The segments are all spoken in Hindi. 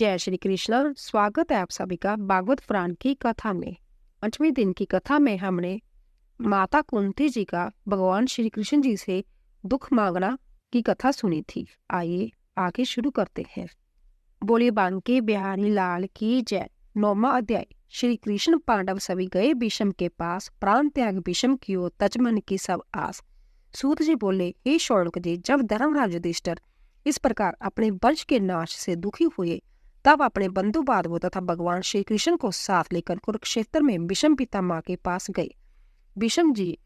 जय श्री कृष्ण। स्वागत है आप सभी का भागवत पुराण की कथा में। 8वें दिन की कथा में हमने माता कुंती जी का भगवान श्री कृष्ण जी से दुख मांगना की कथा सुनी थी। आइए आगे शुरू करते हैं। बोलिए बांके बिहारी लाल की जय। 9वां अध्याय। श्री कृष्ण पांडव सभी गए भीष्म के पास। प्राण त्याग भीष्म की ओर तज मन की सब आस। सूत जी बोले, हे शौनक जी, जब धर्मराज युधिष्ठिर इस प्रकार अपने वंश के नाश से दुखी हुए तब अपने बंधु बांधवों तथा भगवान श्री कृष्ण को साथ लेकर कुरुक्षेत्र में भीष्म पितामह के पास गए। भीष्म जी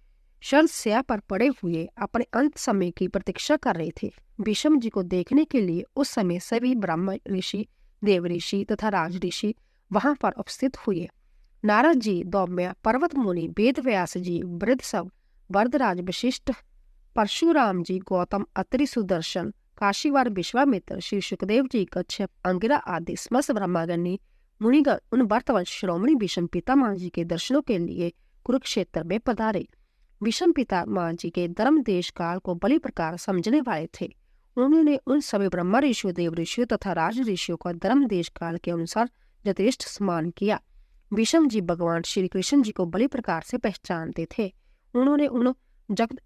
शरशय्या पर पड़े हुए अपने अंत समय की प्रतीक्षा कर रहे थे। भीष्म जी को देखने के लिए उस समय सभी ब्रह्म ऋषि, देव ऋषि तथा राज ऋषि वहां पर उपस्थित हुए। नारद जी, दौम्य, पर्वत मुनि, वेद व्यास जी, वृद्ध सब, वरदराज वशिष्ठ, परशुराम जी, गौतम, अत्रि, सुदर्शन, काशीवार, विश्वामित्र, श्री सुखदेव जी, कच्छप, अंगिरा आदि समस्त ब्रह्मागणी मुनिगण उन वर्तमान श्रोमणी भीष्म पितामह जी के दर्शनों के लिए कुरुक्षेत्र में पधारे। भीष्म पितामह जी के धर्म देश काल को बड़ी प्रकार समझने वाले थे। उन्होंने उन सभी ब्रह्मा ऋषियों, देव ऋषियों तथा राज ऋषियों का धर्म देश काल के अनुसार यथेष्ट सम्मान किया। भीष्म जी भगवान श्री कृष्ण जी को बड़ी प्रकार से पहचानते थे। उन्होंने उन जगत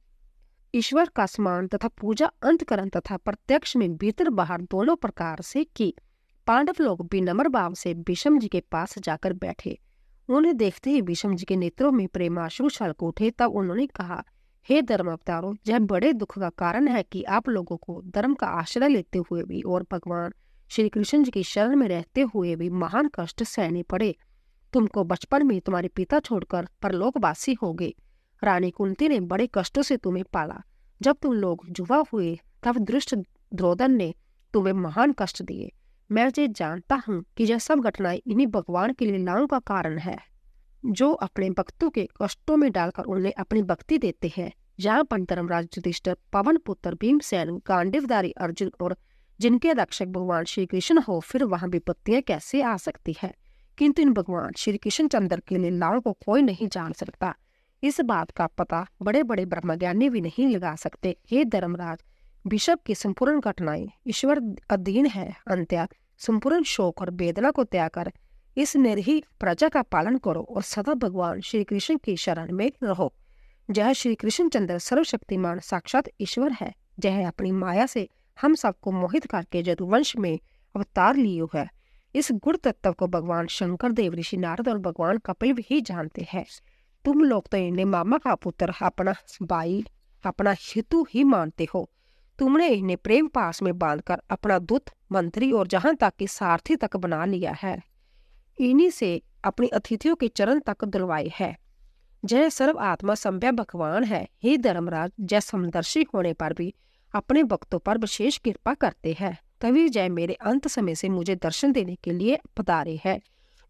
ईश्वर का स्मरण तथा पूजा अंतकरण तथा प्रत्यक्ष में भीतर बाहर दोनों प्रकार से की। पांडव लोग विनम्र भाव से भीष्म जी के पास जाकर बैठे। उन्हें देखते ही भीष्म जी के नेत्रों में प्रेमाश्रु छलक उठे। तब उन्होंने कहा, हे धर्म अवतारों, यह बड़े दुख का कारण है कि आप लोगों को धर्म का आश्रय लेते हुए भी और भगवान श्री कृष्ण जी की शरण में रहते हुए भी महान कष्ट सहने पड़े। तुमको बचपन में तुम्हारे पिता छोड़कर परलोकवासी हो गए। रानी कुंती ने बड़े कष्टों से तुम्हें पाला। जब तुम लोग युवा हुए तब दुष्ट द्रोदन ने तुम्हें महान कष्ट दिए। मैं ये जानता हूँ कि यह सब घटनाएं इन्हीं भगवान के लीलाओं का कारण है, जो अपने भक्तों के कष्टों में डालकर उन्हें अपनी भक्ति देते हैं। जहाँ पर धर्मराज युधिष्ठिर, पवन पुत्र भीमसेन, गांडीवधारी अर्जुन और जिनके रक्षक भगवान श्री कृष्ण हो, फिर वहां विपत्तियां कैसे आ सकती है। किंतु इन भगवान श्री कृष्ण चंद्र के लीलाओं को कोई नहीं जान सकता। इस बात का पता बड़े बड़े ब्रह्मज्ञानी भी नहीं लगा सकते। हे धर्मराज, भीष्म की संपूर्ण घटनाएं ईश्वर अधीन है। अंत्य संपूर्ण शोक और वेदना को त्याग कर इस निर्ही प्रजा का पालन करो और सदा भगवान श्री कृष्ण की शरण में रहो। जय श्री कृष्ण चंद्र सर्वशक्तिमान साक्षात ईश्वर है। जय अपनी माया से हम सबको मोहित करके यदुवंश में अवतार लियो है। इस गुण तत्व को भगवान शंकर, देव ऋषि नारद और भगवान कपिल भी जानते हैं। तुम लोग तो इन्हें मामा का पुत्र, अपना भाई, अपना हितु ही मानते हो। तुमने इन्हें प्रेम पास में बांधकर अपना दूत, मंत्री और जहां तक कि सारथी तक बना लिया है। इन्हीं से अपनी अतिथियों के चरण तक दिलवाए है। जय सर्व आत्मा संभव भगवान है। हे धर्मराज, जय समदर्शी होने पर भी अपने भक्तों पर विशेष कृपा करते हैं। तभी जय मेरे अंत समय से मुझे दर्शन देने के लिए पधारे है।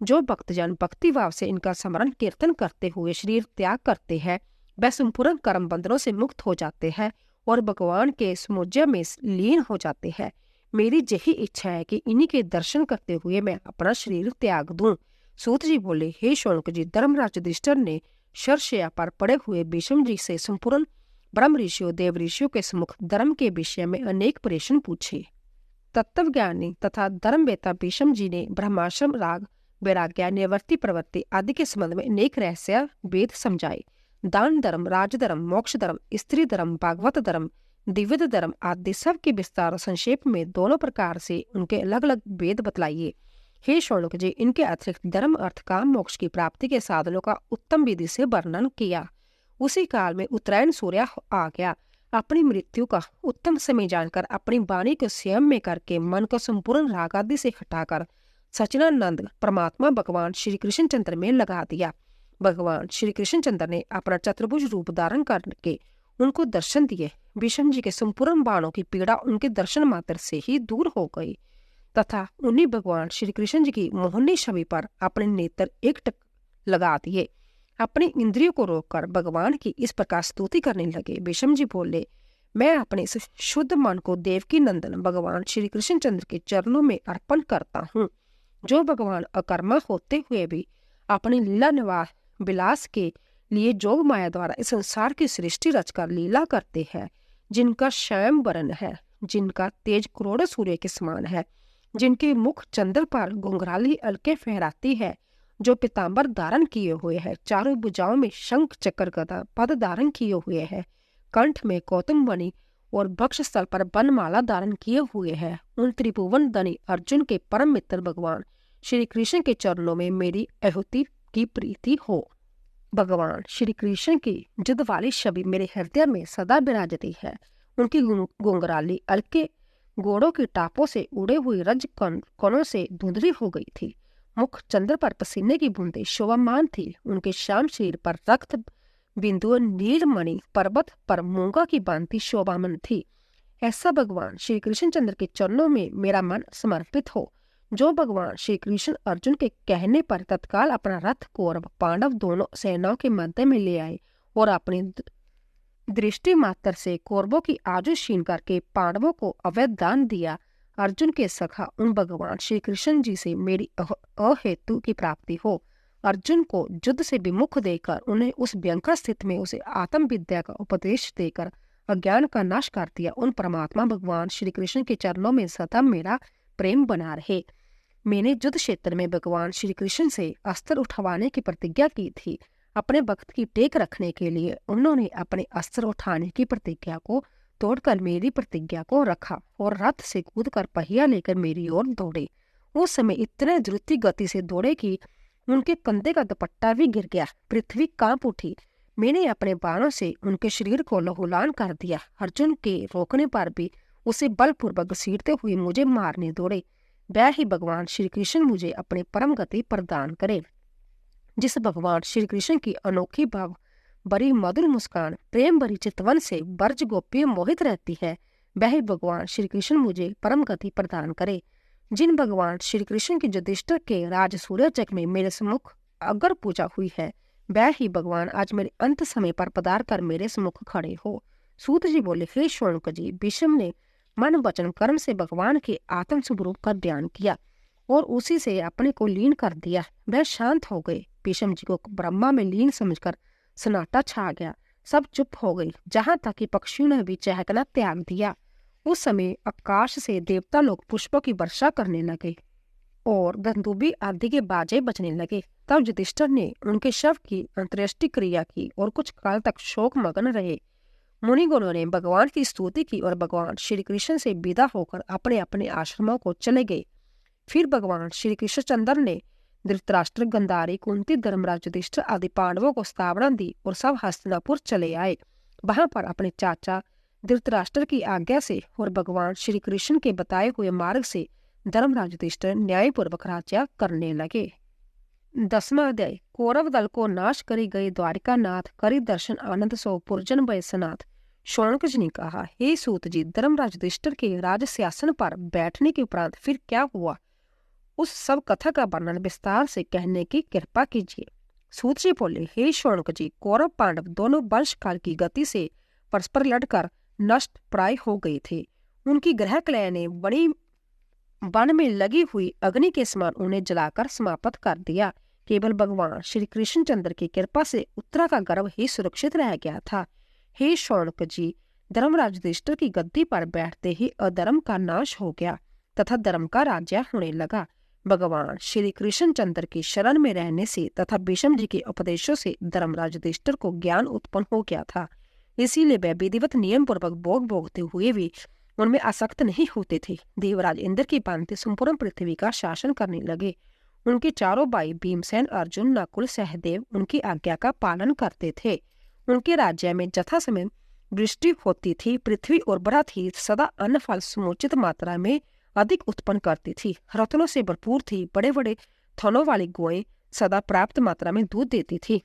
जो भक्तजन भक्ति भाव से इनका स्मरण कीर्तन करते हुए शरीर त्याग करते हैं, वह संपूर्ण कर्म बंधनों से मुक्त हो जाते हैं और भगवान के समुज्जय में लीन हो जाते हैं। मेरी यही इच्छा है कि इन्हीं के दर्शन करते हुए मैं अपना शरीर त्याग दूं। सूत जी बोले, हे शौनक जी, धर्मराज युधिष्ठिर ने शरशय्या पर पड़े हुए भीष्म जी से संपूर्ण ब्रह्म ऋषियों, देव ऋषियों के सम्मुख धर्म के विषय में अनेक प्रश्न पूछे। तत्वज्ञानी तथा धर्मवेता भीष्म जी ने ब्रह्माश्रम, राग, वैराग्य, निवृत्ति, प्रवृत्ति आदि के संबंध में अनेक रहस्य वेद समझाए। दान धर्म, राज धर्म, मोक्ष धर्म, स्त्री धर्म, भागवत धर्म, द्विविध धर्म आदि सब के विस्तार और संक्षेप में दोनों प्रकार से उनके अलग अलग वेद बतलाइए। हे शौनक जी, इनके अतिरिक्त धर्म, अर्थ, काम, मोक्ष की प्राप्ति के साधनों का उत्तम विधि से वर्णन किया। उसी काल में उत्तरायण सूर्य आ गया। अपनी मृत्यु का उत्तम समय जानकर अपनी वाणी को संयम में करके मन को संपूर्ण राग आदि से हटाकर सचिदानंद परमात्मा भगवान श्री कृष्ण चंद्र में लगा दिया। भगवान श्री कृष्ण चंद्र ने अपना चतुर्भुज रूप धारण करके उनको दर्शन दिए। भीष्म जी के संपूर्ण बाणों की पीड़ा उनके दर्शन मात्र से ही दूर हो गई तथा उन्हीं भगवान श्री कृष्ण जी की मोहनी छवि पर अपने नेत्र एकटक लगा दिए। अपनी इंद्रियों को रोककर भगवान की इस प्रकार स्तुति करने लगे। भीष्म जी बोले, मैं अपने इस शुद्ध मन को देवकी नंदन भगवान श्री कृष्ण चंद्र के चरणों में अर्पण करता हूँ, जो भगवान अकर्मा होते हुए भी अपनी लीला निवास विलास के लिए जोग माया द्वारा इस संसार की सृष्टि रचकर लीला करते हैं, जिनका स्वयं वरण है, जिनका तेज करोड़ों सूर्य के समान है, जिनके मुख चंद्र पर घुंघराली अलके फहराती है, जो पीताम्बर धारण किए हुए है, चारों भुजाओं में शंख चक्र गदा पद धारण किए हुए है, कंठ में कौतुम्बनी और वक्ष स्थल पर बनमाला धारण किए हुए है, उन त्रिभुवन धनी अर्जुन के परम मित्र भगवान श्री कृष्ण के चरणों में मेरी आहुति की प्रीति हो। भगवान श्री कृष्ण की जुद वाली छवि मेरे हृदय में सदा विराजती है। उनकी घुंघराली अलके घोड़ों की टापों से उड़े हुए रज कणों से धुंधली हो गई थी। मुख चंद्र पर पसीने की बूंदें शोभामान थी। उनके श्याम शरीर पर रक्त बिंदुओं नीलमणि पर्वत पर मूंगा की भांति शोभामान थी। ऐसा भगवान श्री कृष्ण चंद्र के चरणों में मेरा मन समर्पित हो। जो भगवान श्री कृष्ण अर्जुन के कहने पर तत्काल अपना रथ कौरव पांडव दोनों सेनाओं के मध्य में ले आए और अपनी दृष्टि मात्र से कौरवों की आजू छीन करके पांडवों को अवैध दान दिया। अर्जुन के सखा उन भगवान श्री कृष्ण जी से मेरी अहेतु की प्राप्ति हो। अर्जुन को युद्ध से विमुख देकर उन्हें उस भयंकर स्थिति में उसे आत्म विद्या का उपदेश देकर अज्ञान का नाश कर दिया। उन परमात्मा भगवान श्री कृष्ण के चरणों में सदा मेरा प्रेम बना रहे। मैंने युद्ध क्षेत्र में भगवान श्री कृष्ण से अस्त्र उठवाने की प्रतिज्ञा की थी। अपने भक्त की टेक रखने के लिए उन्होंने अपने अस्त्र उठाने की प्रतिज्ञा को तोड़कर मेरी प्रतिज्ञा को रखा और रथ से कूदकर पहिया लेकर मेरी ओर दौड़े। उस समय इतने द्रुत गति से दौड़े कि उनके कंधे का दुपट्टा भी गिर गया। पृथ्वी कांप उठी। मैंने अपने बाणों से उनके शरीर को लहूलान कर दिया। अर्जुन के रोकने पर भी उसे बलपूर्वक घसीटते हुए मुझे मारने दौड़े। वह ही भगवान श्री कृष्ण मुझे अपने परम गति प्रदान करे। जिस भगवान श्री कृष्ण की अनोखी भाव बड़ी मधुर मुस्कान प्रेम भरी चितवन से ब्रज गोपी मोहित रहती है, वह ही भगवान श्री कृष्ण मुझे परम गति प्रदान करे। जिन भगवान श्री कृष्ण की युधिष्ठिर के राज सूर्य जग में मेरे सम्मुख अगर पूजा हुई है, वह ही भगवान आज मेरे अंत समय पर पधार कर मेरे सम्मुख खड़े हो। सूत जी बोले, हे शौनक जी, भीष्म ने मन वचन कर्म से भगवान के आत्म स्वरूप का ध्यान किया और उसी से अपने को लीन कर दिया। वह शांत हो गए। भीष्म जी को ब्रह्मा में लीन समझकर सन्नाटा छा गया। सब चुप हो गई, जहां तक कि पक्षियों ने भी चहकना त्याग दिया। उस समय आकाश से देवता लोग पुष्पों की वर्षा करने लगे और धंधुबी आदि के बाजे बजने लगे। तब युधिष्ठिर ने उनके शव की अंत्येष्टि क्रिया की और कुछ काल तक शोक मगन रहे। मुनिगणों ने भगवान की स्तुति की और भगवान श्री कृष्ण से विदा होकर अपने अपने आश्रमों को चले गए। फिर भगवान श्री कृष्णचंद्र ने धृतराष्ट्र, गंधारी, कुंती, धर्मराज, युधिष्ठिर आदि पांडवों को स्थावना दी और सब हस्तिनापुर चले आए। वहां पर अपने चाचा धृतराष्ट्र की आज्ञा से और भगवान श्री कृष्ण के बताए हुए मार्ग से धर्मराज युधिष्ठिर न्यायपूर्वक राज्य करने लगे। 10वां अध्याय। कौरव दल को नाश करी गए द्वारिका नाथ करी दर्शन आनंद सो पुरजन भय सनाथ। शौनक जी ने कहा, हे सूत जी, धर्मराज युधिष्ठिर के राज सिंहासन पर बैठने के उपरांत फिर क्या हुआ, उस सब कथा का वर्णन विस्तार से कहने की कृपा कीजिए। सूत जी बोले, हे शौनक जी, कौरव पांडव दोनों वंश काल की गति से परस्पर लड़कर नष्ट प्राय हो गए थे। उनकी ग्रह कलह ने बड़ी वन में लगी हुई अग्नि के समान उन्हें जलाकर समाप्त कर दिया। केवल भगवान श्री कृष्णचंद्र की कृपा से उत्तरा का गर्भ ही सुरक्षित रह गया था। हे शौनक जी, धर्मराज युधिष्ठिर की गद्दी पर बैठते ही अधर्म का नाश हो गया तथा धर्म का राज्य होने लगा। भगवान श्री कृष्णचंद्र की शरण में रहने से तथा भीष्म जी के उपदेशों से धर्मराज युधिष्ठिर को ज्ञान उत्पन्न हो गया था। इसीलिए वह विधिवत नियम पूर्वक भोग भोगते हुए भी उनमें आसक्त नहीं होते थे। देवराज इंद्र की भांति संपूर्ण पृथ्वी का शासन करने लगे। उनके चारों भाई भीमसेन, अर्जुन, नकुल, सहदेव उनकी आज्ञा का पालन करते थे। उनके राज्य में यथा समय वृष्टि होती थी। पृथ्वी और बृहत ही सदा अन्न फल समुचित मात्रा में अधिक उत्पन्न करती थी। रत्नों से भरपूर थी। बड़े बड़े थनों वाली गायें सदा पर्याप्त मात्रा में दूध देती थी।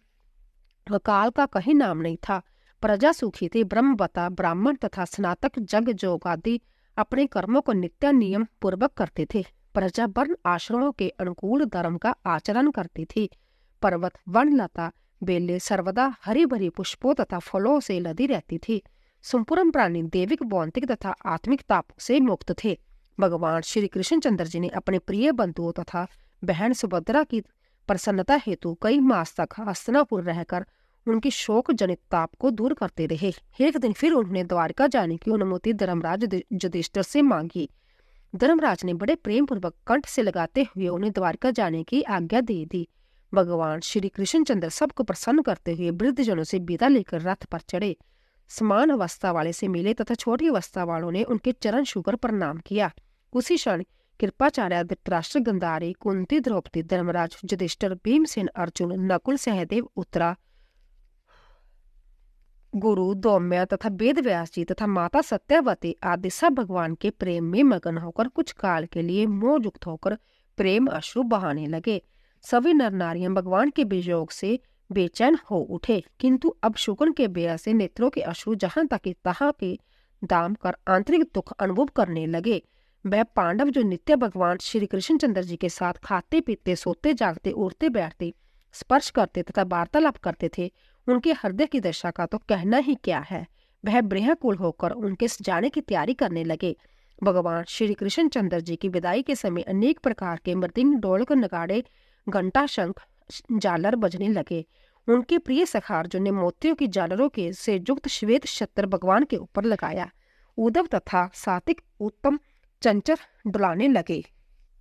अकाल का कहीं नाम नहीं था। प्रजा सुखी थी। ब्रह्मवता ब्राह्मण तथा स्नातक जग जोग आदि अपने कर्मों को नित्य नियम पूर्वक करते थे। प्रजा वर्ण आश्रमों के अनुकूल धर्म का आचरण करती थी। पर्वत, वन, लता, बेले सर्वदा हरी भरी पुष्पों तथा फलों से लदी रहती थी। संपूर्ण प्राणी दैविक, भौतिक तथा आत्मिक ताप से मुक्त थे। भगवान श्री कृष्णचंद्र जी ने अपने प्रिय बंधुओं तथा बहन सुभद्रा की प्रसन्नता हेतु कई मास तक हस्तिनापुर रहकर उनकी शोक जनित ताप को दूर करते रहे। एक दिन फिर उन्होंने द्वारका जाने की अनुमति धर्मराज युधिष्ठिर से मांगी। धर्मराज ने बड़े प्रेम पूर्वक कंठ से लगाते हुए उन्हें द्वारका जाने की आज्ञा दे दी। भगवान श्री कृष्णचंद्र सबको प्रसन्न करते हुए वृद्धजनों से विदा लेकर रथ पर चढ़े। समान अवस्था वाले से मिले तथा छोटी अवस्था वालों ने उनके चरण छूकर प्रणाम किया। उसी क्षण कृपाचार्य, धृतराष्ट्र, गांधारी, कुंती, द्रौपदी, धर्मराज, युधिष्ठिर, भीमसेन, अर्जुन, नकुल, सहदेव, उत्तरा, गुरु दौम्या तथा वेद व्यास जी तथा माता सत्यवती आदि सब भगवान के प्रेम में मगन होकर कुछ काल के लिए मोहयुक्त होकर प्रेम अश्रु बहाने लगे। सभी नर नारियां भगवान के वियोग से बेचैन हो उठे, किंतु अब शुकन के बेया से नेत्रों के अश्रु जहां तक तहां के दाम कर आंतरिक दुख अनुभव करने लगे। वह पांडव जो नित्य भगवान श्री कृष्णचंद्र जी के साथ खाते पीते, सोते जागते, उड़ते बैठते, स्पर्श करते तथा वार्तालाप करते थे, उनके हृदय की दशा का तो कहना ही क्या है। वह ब्रह्मकुल होकर उनके जाने की तैयारी करने लगे। भगवान श्री कृष्णचंद्र जी की विदाई के समय अनेक प्रकार के मृदंग, ढोलक, नगाड़े, घंटा, शंख, झालर बजने लगे। उनके प्रिय सखा अर्जुन ने मोतियों की झालरों के से युक्त श्वेत छत्र भगवान के ऊपर लगाया। उद्धव तथा सात्विक उत्तम चंचल डुलाने लगे।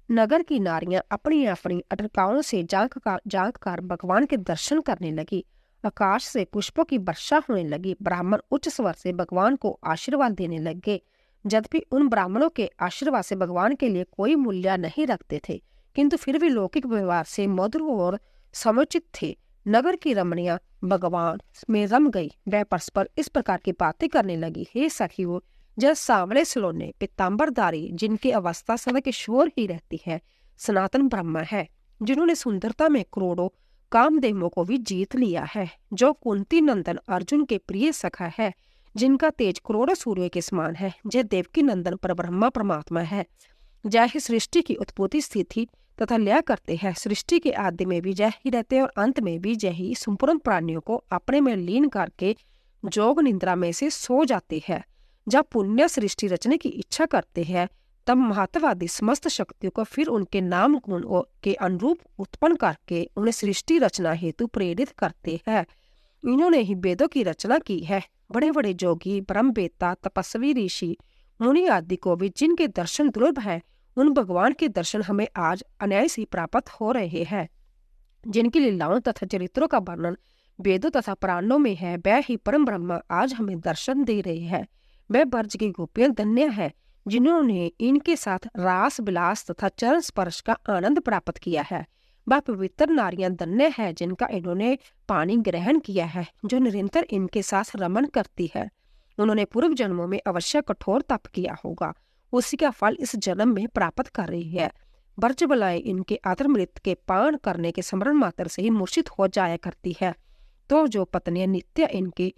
नगर की नारियां अपनी अपनी अटकाओं से झांक कर भगवान के दर्शन करने लगी। आकाश से पुष्पों की वर्षा होने लगी। ब्राह्मण उच्च स्वर से भगवान को आशीर्वाद देने लगे। यद्यपि उन ब्राह्मणों के आशीर्वाद से भगवान के लिए कोई मूल्य नहीं रखते थे, किंतु फिर भी लौकिक व्यवहार से मधुर और समुचित थे। नगर की रमणियां भगवान में रम गई। वह परस्पर इस प्रकार की बातें करने लगी, हे सखियों, जब सांवले सलोने पीताम्बरधारी, जिनकी अवस्था सदा किशोर ही रहती है, सनातन ब्रह्म है, जिन्होंने सुंदरता में करोड़ों कामदेवों को भी जीत लिया है, जो कुंती नंदन अर्जुन के प्रिय सखा है, जिनका तेज करोड़ों सूर्य के समान है, जय देवकी नंदन परब्रह्मा परमात्मा है, जय ही सृष्टि की उत्पत्ति, स्थिति तथा लय करते हैं। सृष्टि के आदि में भी जय ही रहते हैं और अंत में भी जय ही संपूर्ण प्राणियों को अपने में लीन करके जोग निद्रा में से सो जाते हैं। जब पुण्य सृष्टि रचने की इच्छा करते हैं, तब महत्वादी समस्त शक्तियों को फिर उनके नाम गुण के अनुरूप उत्पन्न करके उन्हें सृष्टि रचना हेतु प्रेरित करते हैं। इन्होंने ही वेदों की रचना की है। बड़े बड़े जोगी, ब्रह्मवेत्ता, तपस्वी, ऋषि, मुनि आदि को भी जिनके दर्शन दुर्लभ है, उन भगवान के दर्शन हमें आज अनायास ही प्राप्त हो रहे हैं। जिनकी लीलाओं तथा चरित्रों का वर्णन वेदों तथा पुराणों में है, वह ही परम ब्रह्म आज हमें दर्शन दे रहे हैं। वह ब्रज की गोपियां धन्य है, जिन्होंने इनके साथ रास विलास तथा चरण स्पर्श का आनंद प्राप्त किया है। वह पवित्र नारियां धन्य है, जिनका इन्होंने पानी ग्रहण किया है, जो निरंतर इनके साथ रमन करती है। उन्होंने पूर्व जन्मों में अवश्य कठोर तप किया होगा, उसी का फल इस जन्म में प्राप्त कर रही है। ब्रज बलाएं इनके आत्मृत के पान करने के स्मरण मात्र से ही मूर्छित हो जाया करती है। तो जो पत्नियां नित्य इनके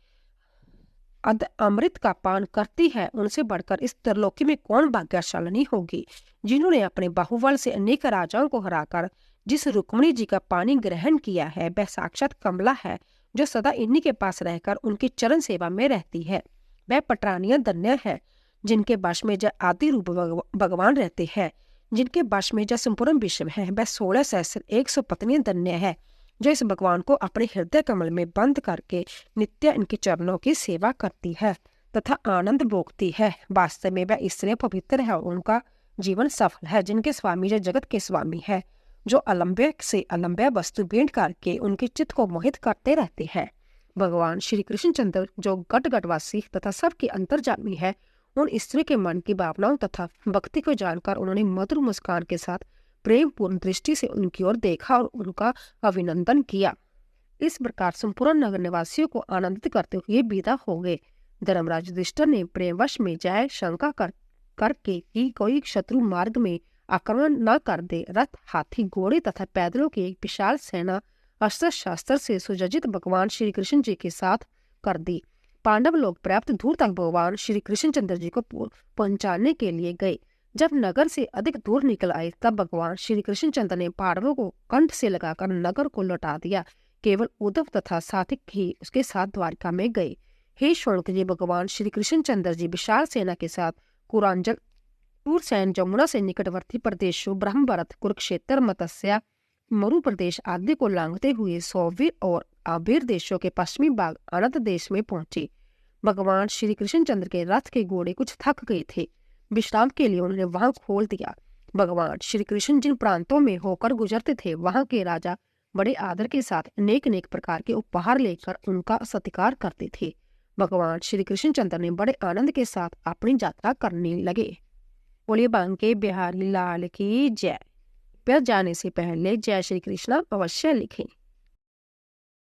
अमृत का पान करती है, उनसे बढ़कर इस त्रिलोकी में कौन भाग्यशालिनी होगी। जिन्होंने अपने बाहुबल से अनेक राजाओं को हराकर जिस रुक्मिणी जी का पानी ग्रहण किया है, वह साक्षात कमला है, जो सदा इन्हीं के पास रहकर उनकी चरण सेवा में रहती है। वह पटरानियां धन्य है, जिनके वश में जय आदि रूप भगवान रहते हैं, जिनके वश में जय संपूर्ण विश्व है। वह 16 सहस्त्र 100 पत्नियां धन्य है, जो इस भगवान को अपने हृदय कमल में बंद करके नित्य इनके चरणों की सेवा करती है तथा आनंद भोगती है। वास्तव में वह इसलिए पवित्र है और उनका जीवन सफल है, जिनके स्वामी जो जगत के स्वामी है, जो अलंब्य से अलंब्य वस्तु भेंट करके उनके चित्त को मोहित करते रहते हैं। भगवान श्री कृष्णचंद्र जो गट गटवासी तथा सबकी अंतर्जामी है, उन स्त्री के मन की भावनाओं तथा भक्ति को जानकर उन्होंने मधुर मुस्कान के साथ प्रेम पूर्ण दृष्टि से उनकी ओर देखा और उनका अभिनंदन किया। इस प्रकार संपूर्ण नगर निवासियों को आनंदित करते हुए विदा हो गए। धर्मराज युधिष्ठिर ने प्रेमवश में जय शंका करके कि कोई शत्रु मार्ग में आक्रमण न कर दे, रथ, हाथी, घोड़े तथा पैदलों की एक विशाल सेना अस्त्र शस्त्र से सुसज्जित भगवान श्री कृष्ण जी के साथ कर दी। पांडव लोग पर्याप्त दूर तक भगवान श्री कृष्णचंद्र जी को पहुंचाने के लिए गए। जब नगर से अधिक दूर निकल आए, तब भगवान श्री कृष्णचंद्र ने पांडवों को कंठ से लगाकर नगर को लौटा दिया। केवल उद्धव तथा सात्विक ही उसके साथ द्वारका में गए। हे शौनक जी, भगवान श्री कृष्णचंद्र जी विशाल सेना के साथ कुरांजल, सूरसेन, जमुना से निकटवर्ती प्रदेशों ब्रह्मभरत, कुरुक्षेत्र, मत्स्य, मरु प्रदेश आदि को लांघते हुए सौवीर और आबीर देशों के पश्चिमी भाग अनंत देश में पहुंचे। भगवान श्री कृष्णचंद्र के रथ के घोड़े कुछ थक गए थे। विश्राम के लिए उन्होंने वहां खोल दिया। भगवान श्री कृष्ण जिन प्रांतों में होकर गुजरते थे वहां के राजा बड़े आदर के साथ अनेक अनेक प्रकार के उपहार लेकर उनका सत्कार करते थे। भगवान श्री कृष्णचंद्र ने बड़े आनंद के साथ अपनी यात्रा करने लगे। बोलिए बांके बिहारी लाल की जय। पर जाने से पहले जय श्री कृष्ण अवश्य लिखें।